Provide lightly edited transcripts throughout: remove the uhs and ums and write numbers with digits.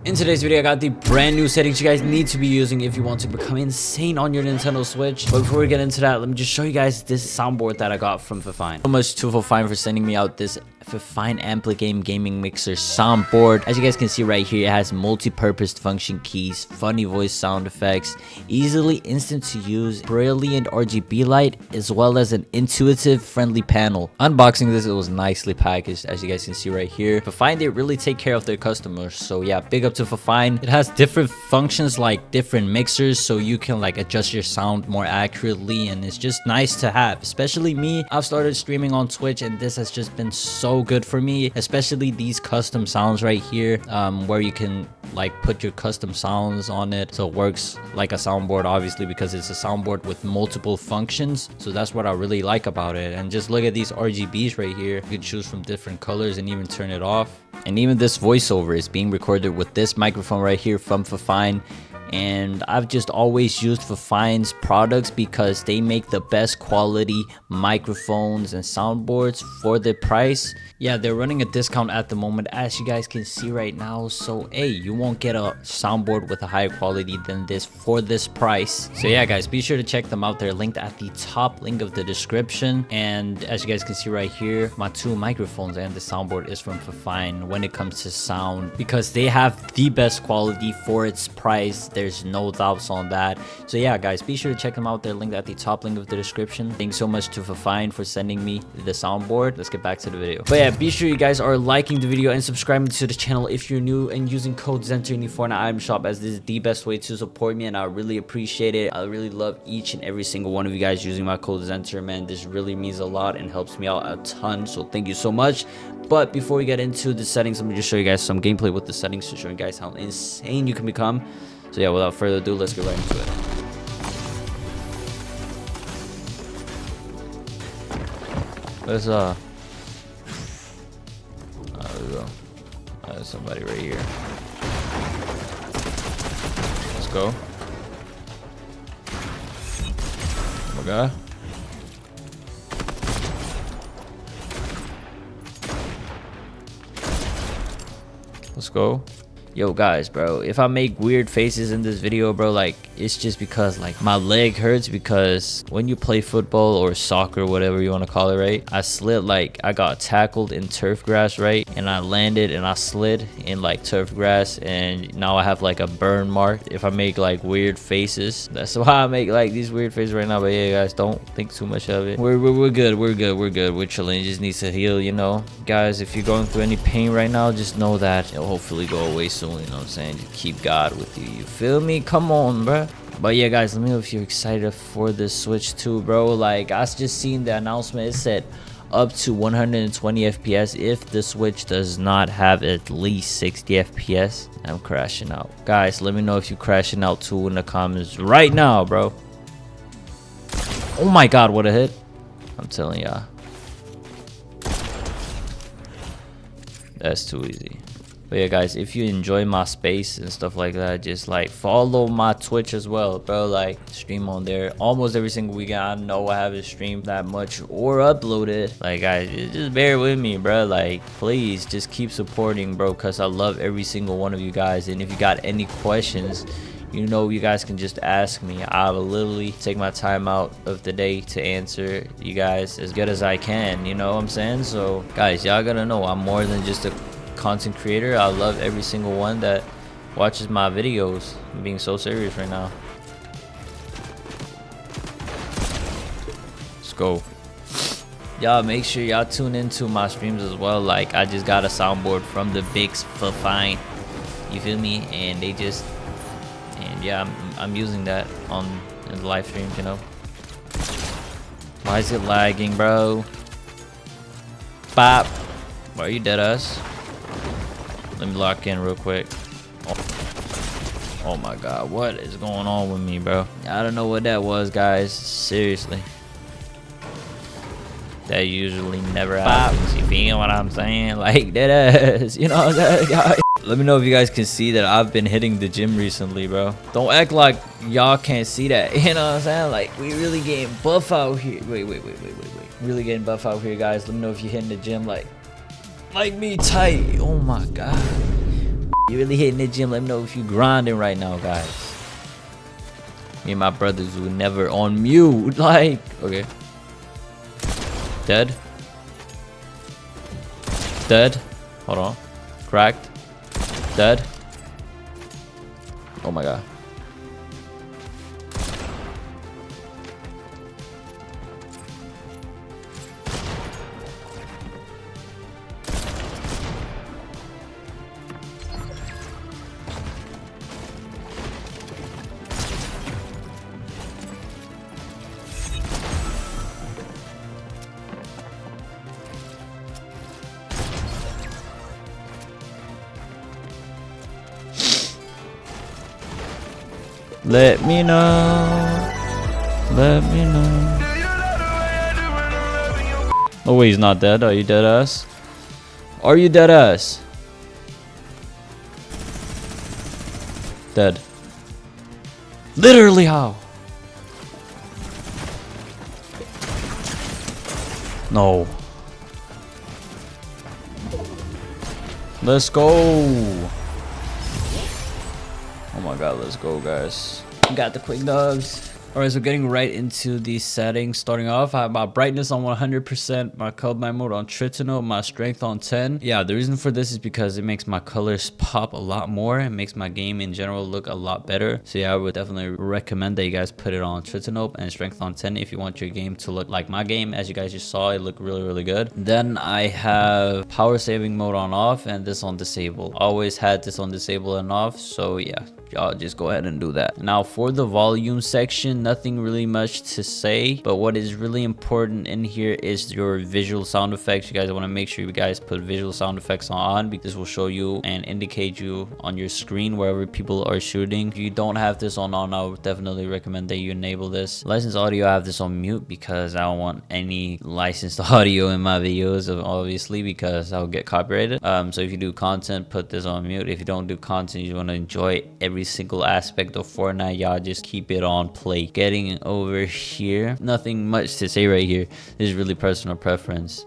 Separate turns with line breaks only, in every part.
In today's video, I got the brand new settings you guys need to be using if you want to become insane on your Nintendo Switch. But before we get into that, let me just show you guys this soundboard that I got from Fifine. So much to Fifine for sending me out this Fifine Ampli-Game gaming mixer soundboard. As you guys can see right here, it has multi-purpose function keys, funny voice sound effects, easily instant to use, brilliant RGB light, as well as an intuitive friendly panel. Unboxing this, it was nicely packaged, as you guys can see right here. Fifine, they really take care of their customers, so yeah, big up to Fifine. It has different functions like different mixers, so you can like adjust your sound more accurately, and it's just nice to have. Especially me, I've started streaming on Twitch, and this has just been so good for me, especially these custom sounds right here, where you can like put your custom sounds on it, so it works like a soundboard, obviously, because it's a soundboard with multiple functions. So that's what I really like about it. And just look at these RGBs right here. You can choose from different colors and even turn it off. And even this voiceover is being recorded with this microphone right here from Fifine. And I've just always used Fifine's products because they make the best quality microphones and soundboards for the price. Yeah, they're running a discount at the moment, as you guys can see right now. So hey, you won't get a soundboard with a higher quality than this for this price. So yeah guys, be sure to check them out. They're linked at the top link of the description. And as you guys can see right here, my two microphones and the soundboard is from Fifine when it comes to sound, because they have the best quality for its price. There's no doubts on that. So yeah guys, be sure to check them out. They're linked at the top link of the description. Thanks so much to Fifine for sending me the soundboard. Let's get back to the video. But yeah, be sure you guys are liking the video and subscribing to the channel if you're new, and using code Zenterr in the Fortnite item shop, as this is the best way to support me, and I really appreciate it. I really love each and every single one of you guys using my code Zenterr, man. This really means a lot and helps me out a ton, so thank you so much. But before we get into the settings, let me just show you guys some gameplay with the settings to show you guys how insane you can become. So yeah, without further ado, let's get right into it. Let's there we go. There's somebody right here. Let's go. Oh my god. Let's go. Yo guys, bro, if I make weird faces in this video, bro, like it's just because like my leg hurts, because when you play football or soccer, whatever you want to call it, right, I slid, like I got tackled in turf grass, right, and I landed and I slid in like turf grass, and now I have like a burn mark if I make like weird faces. That's why I make like these weird faces right now. But yeah guys, don't think too much of it. We're good, we're chilling. It just needs to heal, you know. Guys, if you're going through any pain right now, just know that it'll hopefully go away soon. You know what I'm saying? Just keep God with you. You feel me? Come on, bro. But yeah guys, let me know if you're excited for this Switch too, bro. Like I just seen the announcement. It said up to 120 FPS if the Switch does not have at least 60 FPS. I'm crashing out. Guys, let me know if you're crashing out too in the comments right now, bro. Oh my god, what a hit. I'm telling y'all, that's too easy. But yeah guys, if you enjoy my space and stuff like that, just like follow my Twitch as well, bro. Like stream on there almost every single weekend. I know I haven't streamed that much or uploaded. Like guys, just bear with me, bro. Like please just keep supporting, bro, because I love every single one of you guys. And if you got any questions, you know, you guys can just ask me. I will literally take my time out of the day to answer you guys as good as I can, you know what I'm saying? So guys, y'all gotta know I'm more than just a content creator. I love every single one that watches my videos. I'm being so serious right now. Let's go. Y'all make sure y'all tune into my streams as well. Like I just got a soundboard from the big Fifine, you feel me, and they just, and yeah, I'm using that in the live streams, you know. Why is it lagging, bro? Bop. Why are you dead ass? Let me lock in real quick. Oh my god, what is going on with me, bro? I don't know what that was, guys. Seriously, that usually never happens. You feel what I'm saying? Like that ass, you know what I'm saying? Let me know if you guys can see that I've been hitting the gym recently, bro. Don't act like y'all can't see that. You know what I'm saying? Like we really getting buff out here. Wait. Really getting buff out here, guys. Let me know if you're hitting the gym like me tight. Oh my god. You really hitting the gym? Let me know if you grinding right now, guys. Me and my brothers will never on mute. Like, okay. Dead. Dead. Hold on. Cracked. Dead. Oh my god. Let me know. Let me know. Oh wait, he's not dead. Are you dead ass? Are you dead ass? Dead. Literally how? No. Let's go. Oh my god, let's go, guys. Got the quick dubs. Alright, so getting right into the settings. Starting off, I have my brightness on 100%, my colorblind mode on tritone, my strength on 10. Yeah, the reason for this is because it makes my colors pop a lot more. It makes my game in general look a lot better. So yeah, I would definitely recommend that you guys put it on tritone and strength on 10 if you want your game to look like my game. As you guys just saw, it looked really good. Then I have power saving mode on off and this on disable. Always had this on disable and off, so yeah, y'all just go ahead and do that. Now for the volume section, nothing really much to say, but what is really important in here is your visual sound effects. You guys want to make sure you guys put visual sound effects on, because this will show you and indicate you on your screen wherever people are shooting. If you don't have this on, I would definitely recommend that you enable this. Licensed audio, I have this on mute because I don't want any licensed audio in my videos, obviously, because I'll get copyrighted. So if you do content, put this on mute. If you don't do content, you want to enjoy every single aspect of Fortnite, y'all just keep it on play. Getting over here, nothing much to say right here. This is really personal preference.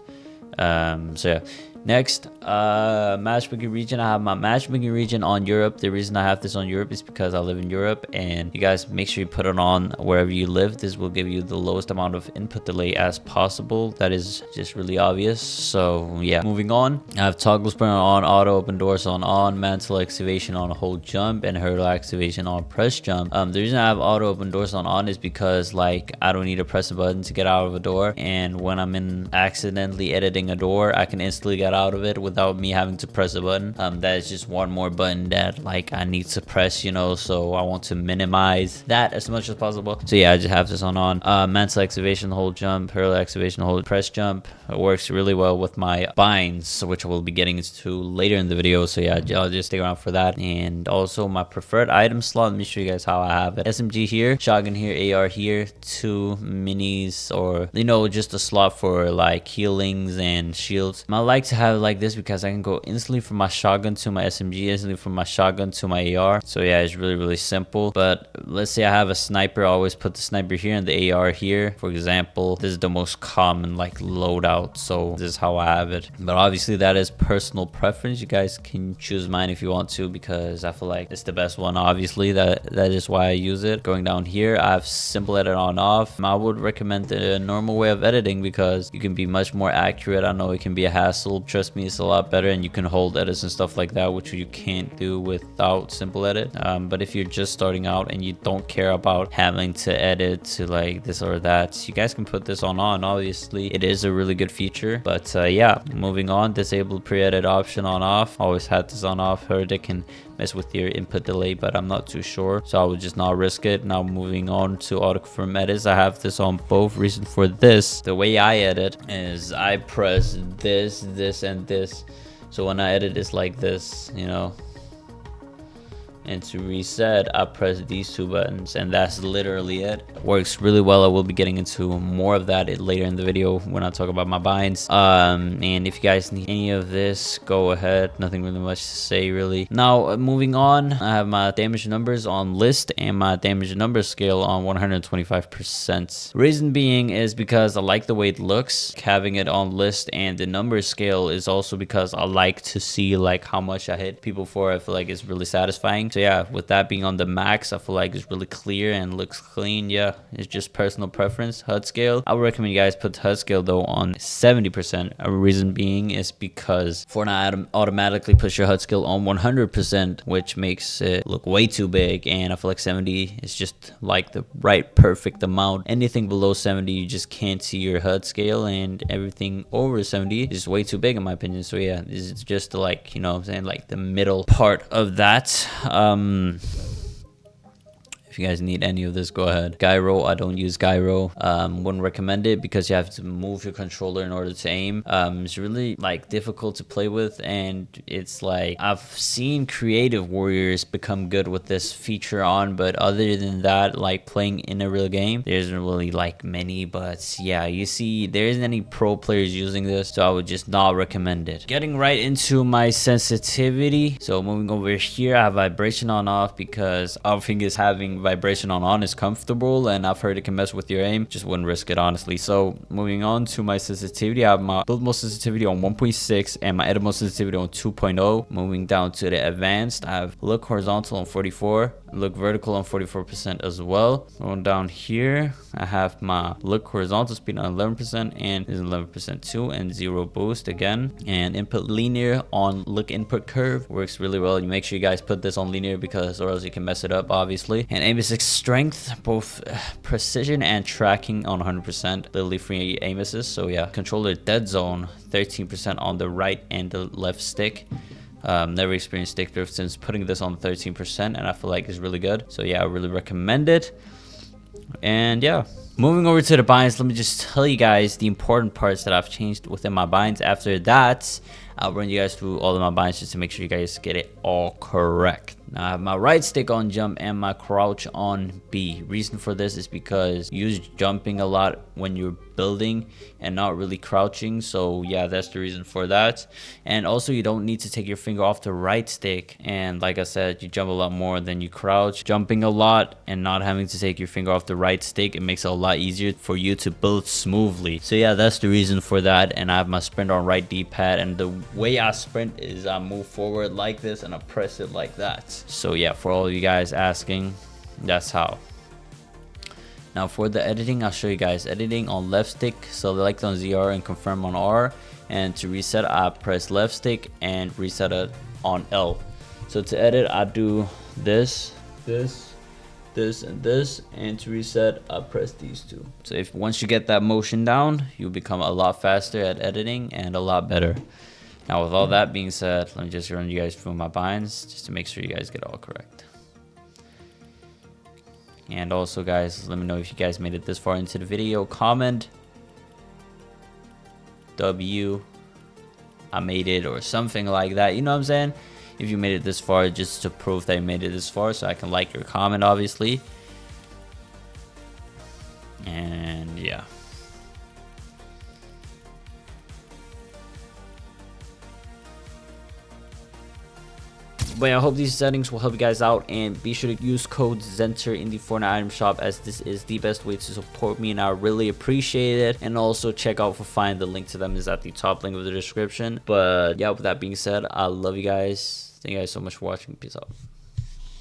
So yeah. Next, matchmaking region. I have my matchmaking region on Europe. The reason I have this on Europe is because I live in Europe, and you guys make sure you put it on wherever you live. This will give you the lowest amount of input delay as possible. That is just really obvious. So yeah, moving on. I have toggle sprint on, auto open doors on, mantle activation on hold jump, and hurdle activation on press jump. The reason I have auto open doors on is because like I don't need to press a button to get out of a door, and when I'm in accidentally editing a door, I can instantly get out of it without me having to press a button. That is just one more button that like I need to press, you know, so I want to minimize that as much as possible. So yeah, I just have this on. Mantle activation hold jump, hurdle activation hold press jump. It works really well with my binds, which we'll be getting into later in the video. So yeah, I'll just stick around for that. And also my preferred item slot, let me show you guys how I have it. SMG here, shotgun here, AR here, 2 minis, or you know, just a slot for like healings and shields. I like to have like this because I can go instantly from my shotgun to my SMG, instantly from my shotgun to my AR. So yeah, it's really simple. But let's say I have a sniper, I always put the sniper here and the AR here. For example, this is the most common like loadout, so this is how I have it. But obviously that is personal preference. You guys can choose mine if you want to, because I feel like it's the best one. Obviously that is why I use it. Going down here, I have simple edit on off. I would recommend the normal way of editing because you can be much more accurate. I know it can be a hassle, trust me, it's a lot better, and you can hold edits and stuff like that, which you can't do without simple edit. But if you're just starting out and you don't care about having to edit to like this or that, you guys can put this on. Obviously it is a really good feature. But yeah, moving on, disable pre-edit option on off. Always had this on off. Heard it can mess with your input delay, but I'm not too sure, so I would just not risk it. Now moving on to auto confirm edits, I have this on both. Reason for this, the way I edit is I press this and this, so when I edit it's like this, you know, And to reset, I press these two buttons, and that's literally it. Works really well. I will be getting into more of that later in the video when I talk about my binds. And if you guys need any of this, go ahead. Nothing really much to say really. Now moving on, I have my damage numbers on list and my damage number scale on 125%. Reason being is because I like the way it looks having it on list, and the number scale is also because I like to see like how much I hit people for. I feel like it's really satisfying. So yeah, with that being on the max, I feel like it's really clear and looks clean. Yeah, it's just personal preference. HUD scale, I would recommend you guys put HUD scale though on 70%. A reason being is because Fortnite automatically puts your HUD scale on 100%, which makes it look way too big, and I feel like 70 is just like the right perfect amount. Anything below 70 you just can't see your HUD scale, and everything over 70 is way too big in my opinion. So yeah, this is just like, you know what I'm saying, like the middle part of that. If you guys need any of this, go ahead. Gyro, I don't use gyro. Wouldn't recommend it because you have to move your controller in order to aim. It's really like difficult to play with, and it's like I've seen creative warriors become good with this feature on, but other than that, like playing in a real game, there isn't really like many. But yeah, you see there isn't any pro players using this, so I would just not recommend it. Getting right into my sensitivity. So moving over here, I have vibration on off because I think is having vibration on is comfortable, and I've heard it can mess with your aim. Just wouldn't risk it honestly. So moving on to my sensitivity, I have my build mode sensitivity on 1.6 and my edit mode sensitivity on 2.0. Moving down to the advanced, I have look horizontal on 44, look vertical on 44% as well. Going down here, I have my look horizontal speed on 11% and is 11% too, and 0 boost again. And input linear on look input curve works really well. You make sure you guys put this on linear because or else you can mess it up obviously. And aim assist strength, both precision and tracking on 100%, literally free aim assist. So yeah, controller dead zone 13% on the right and the left stick. Never experienced stick drift since putting this on 13%, and I feel like it's really good. So yeah, I really recommend it. And yeah, moving over to the binds, let me just tell you guys the important parts that I've changed within my binds. After that, I'll run you guys through all of my binds just to make sure you guys get it all correct. Now I have my right stick on jump and my crouch on B. Reason for this is because you use jumping a lot when you're building and not really crouching. So yeah, that's the reason for that. And also you don't need to take your finger off the right stick, and like I said, you jump a lot more than you crouch. Jumping a lot and not having to take your finger off the right stick, it makes it a lot easier for you to build smoothly. So yeah, that's the reason for that. And I have my sprint on right D-pad, and the way I sprint is I move forward like this and I press it like that. So yeah, for all of you guys asking, that's how. Now for the editing, I'll show you guys editing on left stick. Select on ZR and confirm on R, and to reset I press left stick and reset it on L. So to edit I do this, and this, and to reset I press these two. So if once you get that motion down, you'll become a lot faster at editing and a lot better. Now with all that being said, let me just run you guys through my binds just to make sure you guys get all correct. And also guys, let me know if you guys made it this far into the video. Comment W, I made it, or something like that, you know what I'm saying? If you made it this far, just to prove that you made it this far, so I can like your comment obviously. And yeah. But yeah, I hope these settings will help you guys out, and be sure to use code Zenterr in the Fortnite item shop, as this is the best way to support me and I really appreciate it. And also check out PlayVital, the link to them is at the top link of the description. But yeah, with that being said, I love you guys. Thank you guys so much for watching. Peace out.